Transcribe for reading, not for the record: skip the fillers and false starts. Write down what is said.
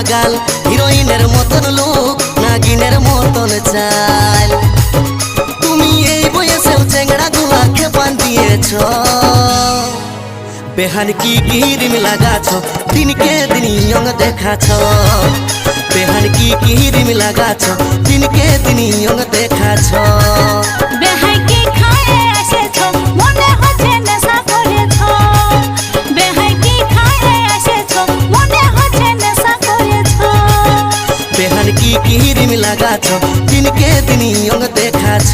গাল, হিরোইনের মতন লুক, নাগিনের মতন চাল। তুমি এই বয়সেও চেংড়া গুলাকে বান্ধিয়েছ, বেহান কি ক্রিম লাগাছ, দিনকে দিন ইয়ং দেখাছ। বেহান কি ক্রিম লাগাছ, দিনকে দিন ইয়ং দেখাছ। বেহাই কি খায়ে এসেছ, মনে হচ্ছে নেশা করেছ। বেহাই কি খায়ে এসেছ, মনে হচ্ছে নেশা করেছ। বেহান কি ক্রিম লাগাছ, দিনকে দিন ইয়ং দেখাছ।